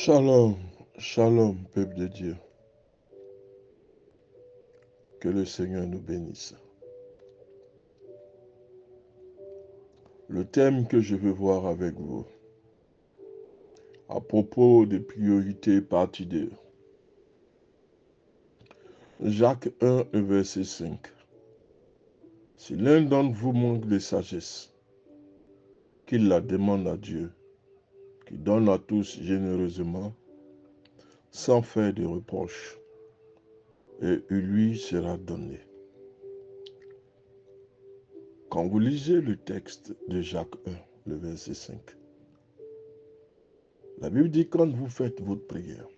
Shalom, shalom, peuple de Dieu. Que le Seigneur nous bénisse. Le thème que je veux voir avec vous, à propos des priorités, partie 2. Jacques 1, verset 5. Si l'un d'entre vous manque de sagesse, qu'il la demande à Dieu, qui donne à tous généreusement, sans faire de reproches, et il lui sera donné. Quand vous lisez le texte de Jacques 1, le verset 5, la Bible dit quand vous faites votre prière,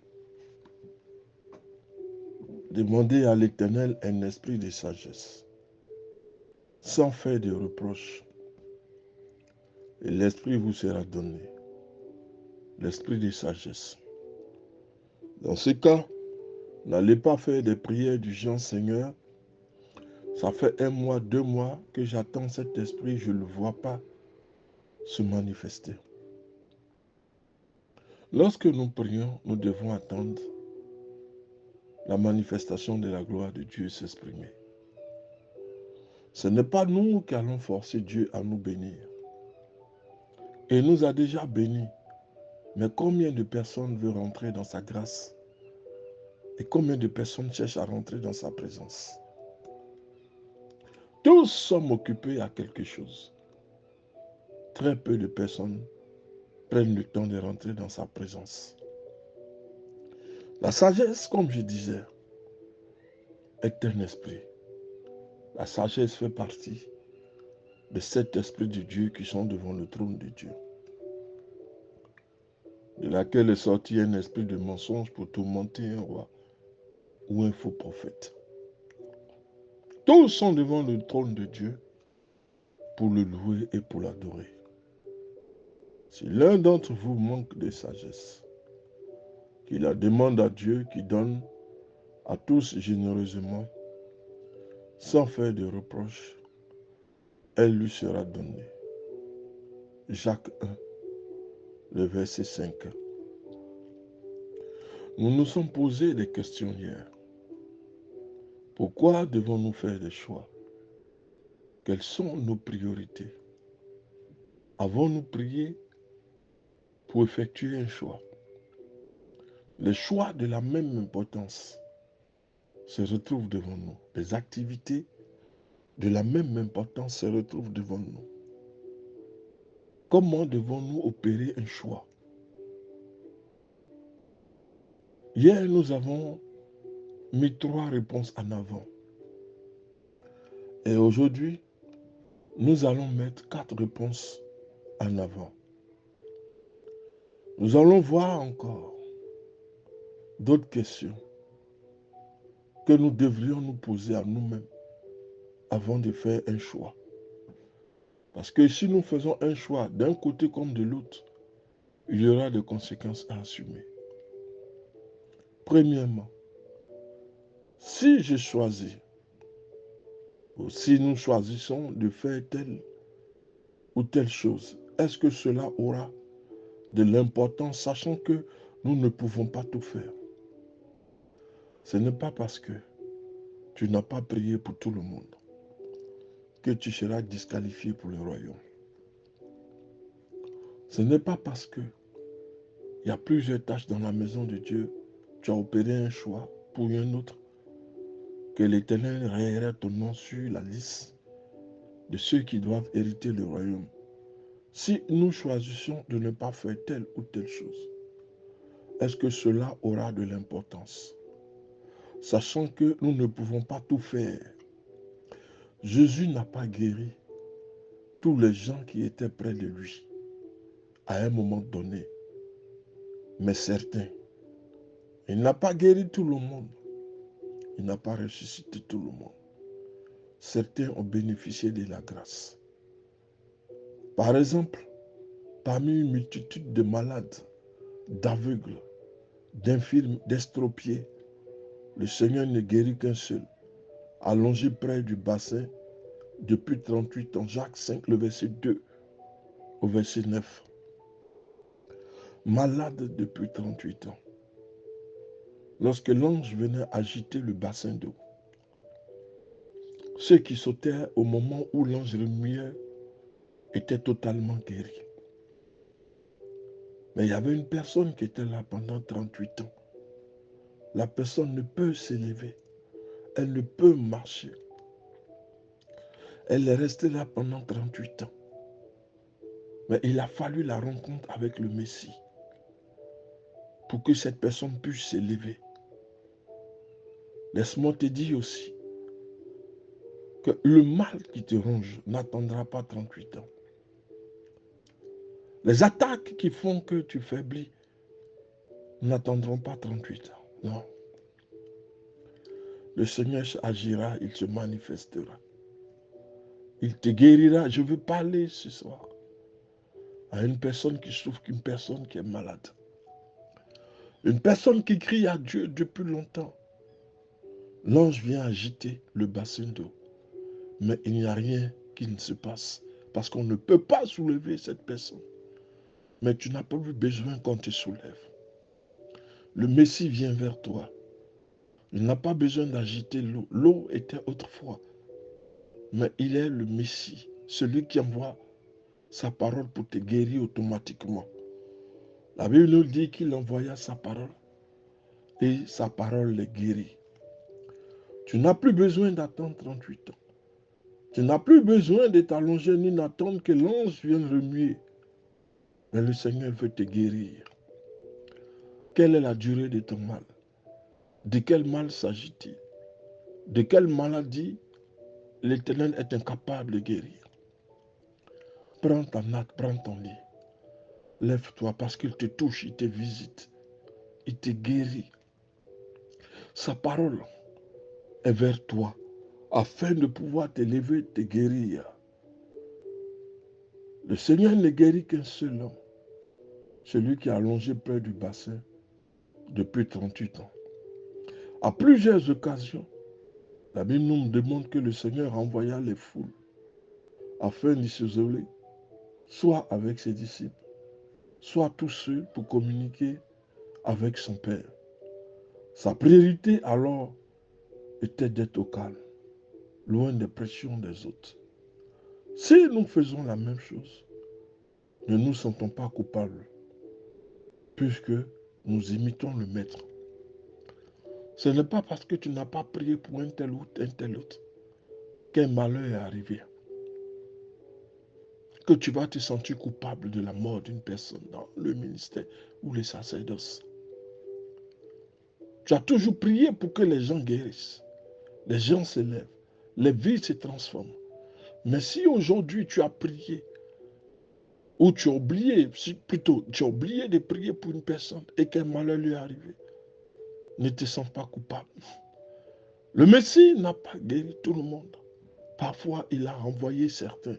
demandez à l'Éternel un esprit de sagesse, sans faire de reproches, et l'esprit vous sera donné, l'esprit de sagesse. Dans ce cas, n'allez pas faire des prières du genre Seigneur, ça fait 1 mois, 2 mois que j'attends cet esprit, je ne le vois pas se manifester. Lorsque nous prions, nous devons attendre la manifestation de la gloire de Dieu s'exprimer. Ce n'est pas nous qui allons forcer Dieu à nous bénir. Il nous a déjà bénis. Mais combien de personnes veulent rentrer dans sa grâce? Et combien de personnes cherchent à rentrer dans sa présence? Tous sommes occupés à quelque chose. Très peu de personnes prennent le temps de rentrer dans sa présence. La sagesse, comme je disais, est un esprit. La sagesse fait partie de cet esprit de Dieu qui sont devant le trône de Dieu, de laquelle est sorti un esprit de mensonge pour tourmenter un roi ou un faux prophète. Tous sont devant le trône de Dieu pour le louer et pour l'adorer. Si l'un d'entre vous manque de sagesse, qu'il la demande à Dieu qui donne à tous généreusement, sans faire de reproches, elle lui sera donnée. Jacques 1, le verset 5. Nous nous sommes posé des questions hier. Pourquoi devons-nous faire des choix? Quelles sont nos priorités? Avons-nous prié pour effectuer un choix? Les choix de la même importance se retrouvent devant nous. Les activités de la même importance se retrouvent devant nous. Comment devons-nous opérer un choix? Hier, nous avons mis 3 réponses en avant. Et aujourd'hui, nous allons mettre 4 réponses en avant. Nous allons voir encore d'autres questions que nous devrions nous poser à nous-mêmes avant de faire un choix. Parce que si nous faisons un choix d'un côté comme de l'autre, il y aura des conséquences à assumer. Premièrement, si je choisis, ou si nous choisissons de faire telle ou telle chose, est-ce que cela aura de l'importance, sachant que nous ne pouvons pas tout faire? Ce n'est pas parce que tu n'as pas prié pour tout le monde que tu seras disqualifié pour le royaume. Ce n'est pas parce que il y a plusieurs tâches dans la maison de Dieu, tu as opéré un choix pour un autre, que l'Éternel rayera ton nom sur la liste de ceux qui doivent hériter le royaume. Si nous choisissons de ne pas faire telle ou telle chose, est-ce que cela aura de l'importance? Sachant que nous ne pouvons pas tout faire. Jésus n'a pas guéri tous les gens qui étaient près de lui à un moment donné, mais certains. Il n'a pas guéri tout le monde. Il n'a pas ressuscité tout le monde. Certains ont bénéficié de la grâce. Par exemple, parmi une multitude de malades, d'aveugles, d'infirmes, d'estropiés, le Seigneur ne guérit qu'un seul, allongé près du bassin depuis 38 ans. Jacques 5, le verset 2 au verset 9. malade depuis 38 ans. Lorsque l'ange venait agiter le bassin d'eau, ceux qui sautaient au moment où l'ange remuait étaient totalement guéris. Mais il y avait une personne qui était là pendant 38 ans. La personne ne peut s'élever. Elle ne peut marcher. Elle est restée là pendant 38 ans. Mais il a fallu la rencontre avec le Messie pour que cette personne puisse s'élever. Laisse-moi te dire aussi que le mal qui te ronge n'attendra pas 38 ans. Les attaques qui font que tu faiblis n'attendront pas 38 ans. Non. Le Seigneur agira, il se manifestera. Il te guérira. Je veux parler ce soir à une personne qui souffre, qu'une personne qui est malade. Une personne qui crie à Dieu depuis longtemps. L'ange vient agiter le bassin d'eau. Mais il n'y a rien qui ne se passe. Parce qu'on ne peut pas soulever cette personne. Mais tu n'as pas eu besoin qu'on te soulève. Le Messie vient vers toi. Il n'a pas besoin d'agiter l'eau. L'eau était autrefois. Mais il est le Messie. Celui qui envoie sa parole pour te guérir automatiquement. La Bible nous dit qu'il envoya sa parole. Et sa parole les guérit. Tu n'as plus besoin d'attendre 38 ans. Tu n'as plus besoin de t'allonger ni d'attendre que l'ange vienne remuer. Mais le Seigneur veut te guérir. Quelle est la durée de ton mal? De quel mal s'agit-il? De quelle maladie l'Éternel est incapable de guérir? Prends ta natte, prends ton lit. Lève-toi parce qu'il te touche, il te visite. Il te guérit. Sa parole est vers toi afin de pouvoir te lever, te guérir. Le Seigneur ne guérit qu'un seul homme, celui qui a allongé près du bassin depuis 38 ans. À plusieurs occasions, la Bible nous demande que le Seigneur envoya les foules afin de s'isoler, soit avec ses disciples, soit tout seul pour communiquer avec son Père. Sa priorité alors était d'être au calme, loin des pressions des autres. Si nous faisons la même chose, ne nous sentons pas coupables, puisque nous imitons le Maître. Ce n'est pas parce que tu n'as pas prié pour un tel autre qu'un malheur est arrivé, que tu vas te sentir coupable de la mort d'une personne dans le ministère ou les sacerdoces. Tu as toujours prié pour que les gens guérissent, les gens se lèvent, les vies se transforment. Mais si aujourd'hui tu as prié, ou tu as oublié, plutôt tu as oublié de prier pour une personne et qu'un malheur lui est arrivé, ne te sens pas coupable. Le Messie n'a pas guéri tout le monde. Parfois, il a envoyé certains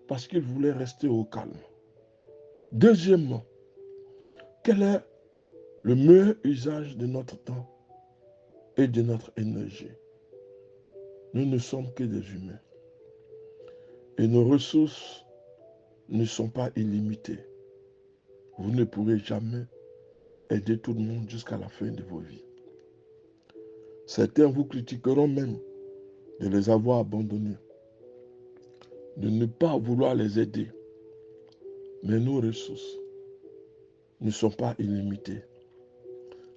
parce qu'il voulait rester au calme. Deuxièmement, quel est le meilleur usage de notre temps et de notre énergie? Nous ne sommes que des humains. Et nos ressources ne sont pas illimitées. Vous ne pourrez jamais aider tout le monde jusqu'à la fin de vos vies. Certains vous critiqueront même de les avoir abandonnés, de ne pas vouloir les aider. Mais nos ressources ne sont pas illimitées.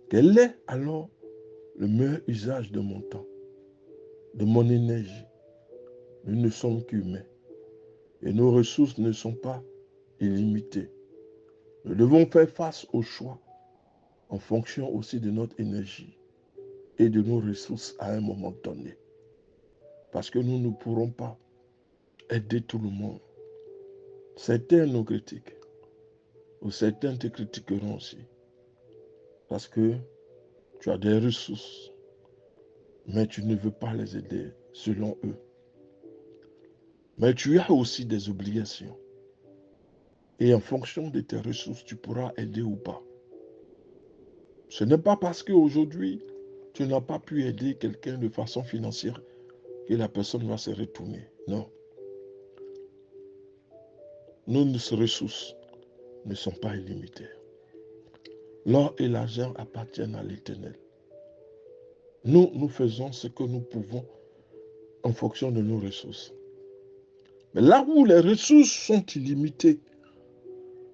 Quel est alors le meilleur usage de mon temps, de mon énergie? Nous ne sommes qu'humains et nos ressources ne sont pas illimitées. Nous devons faire face au choix en fonction aussi de notre énergie et de nos ressources à un moment donné. Parce que nous ne pourrons pas aider tout le monde. Certains nous critiquent, ou certains te critiqueront aussi. Parce que tu as des ressources, mais tu ne veux pas les aider selon eux. Mais tu as aussi des obligations. Et en fonction de tes ressources, tu pourras aider ou pas. Ce n'est pas parce qu'aujourd'hui, tu n'as pas pu aider quelqu'un de façon financière que la personne va se retourner. Non. Nos ressources ne sont pas illimitées. L'or et l'argent appartiennent à l'Éternel. Nous, nous faisons ce que nous pouvons en fonction de nos ressources. Mais là où les ressources sont illimitées,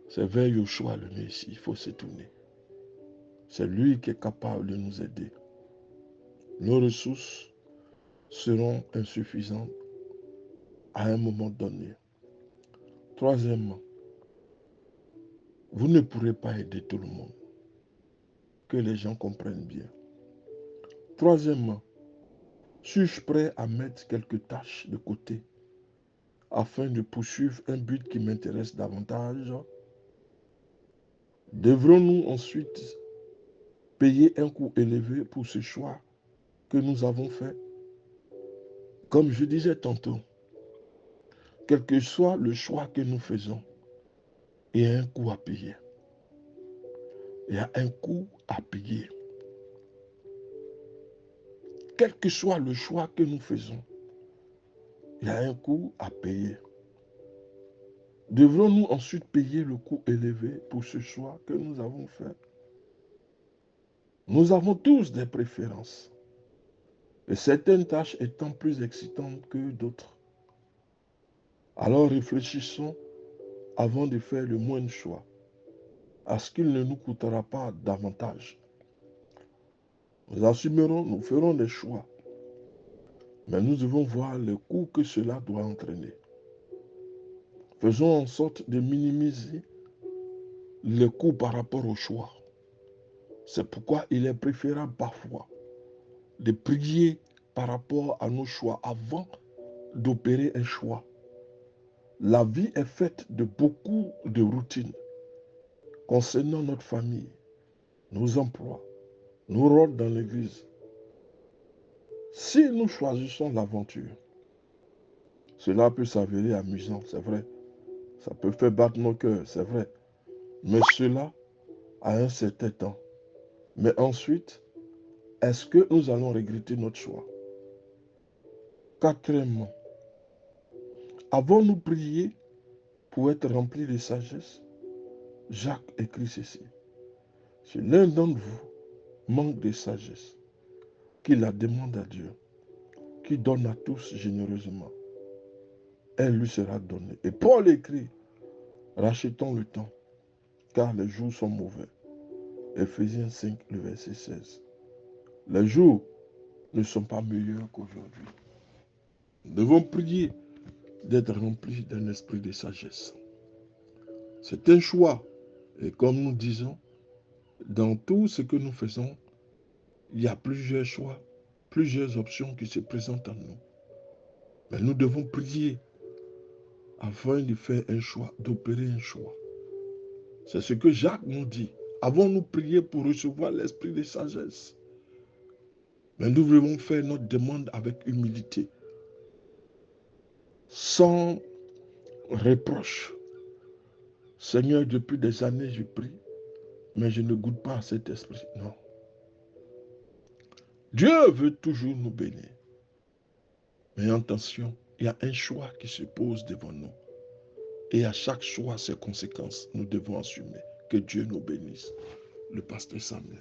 c'est vers Yoshua le Messie. Il faut se tourner. C'est lui qui est capable de nous aider. Nos ressources seront insuffisantes à un moment donné. Troisièmement, vous ne pourrez pas aider tout le monde. Que les gens comprennent bien. Troisièmement, suis-je prêt à mettre quelques tâches de côté afin de poursuivre un but qui m'intéresse davantage? Devrons-nous ensuite payer un coût élevé pour ce choix que nous avons fait? Comme je disais tantôt, quel que soit le choix que nous faisons, il y a un coût à payer. Il y a un coût à payer. Quel que soit le choix que nous faisons, il y a un coût à payer. Devrons-nous ensuite payer le coût élevé pour ce choix que nous avons fait? Nous avons tous des préférences. Et certaines tâches étant plus excitantes que d'autres. Alors réfléchissons avant de faire le moindre choix, à ce qu'il ne nous coûtera pas davantage. Nous assumerons, nous ferons des choix, mais nous devons voir le coût que cela doit entraîner. Faisons en sorte de minimiser le coût par rapport au choix. C'est pourquoi il est préférable parfois de prier par rapport à nos choix avant d'opérer un choix. La vie est faite de beaucoup de routines concernant notre famille, nos emplois, nos rôles dans l'église. Si nous choisissons l'aventure, cela peut s'avérer amusant, c'est vrai. Ça peut faire battre nos cœurs, c'est vrai. Mais cela à un certain temps. Mais ensuite, est-ce que nous allons regretter notre choix? Quatrièmement, avons-nous prié pour être remplis de sagesse? Jacques écrit ceci. Si l'un d'entre vous manque de sagesse, qu'il la demande à Dieu, qui donne à tous généreusement, elle lui sera donnée. Et Paul écrit, rachetons le temps, car les jours sont mauvais. Éphésiens 5, le verset 16. Les jours ne sont pas meilleurs qu'aujourd'hui. Nous devons prier d'être remplis d'un esprit de sagesse. C'est un choix. Et comme nous disons, dans tout ce que nous faisons, il y a plusieurs choix, plusieurs options qui se présentent à nous. Mais nous devons prier afin de faire un choix, d'opérer un choix. C'est ce que Jacques nous dit. Avons-nous prié pour recevoir l'esprit de sagesse? Mais nous devons faire notre demande avec humilité, sans reproche. Seigneur, depuis des années, je prie, mais je ne goûte pas à cet esprit. Non. Dieu veut toujours nous bénir. Mais attention, il y a un choix qui se pose devant nous. Et à chaque choix, ses conséquences, nous devons assumer. Que Dieu nous bénisse. Le pasteur Samuel.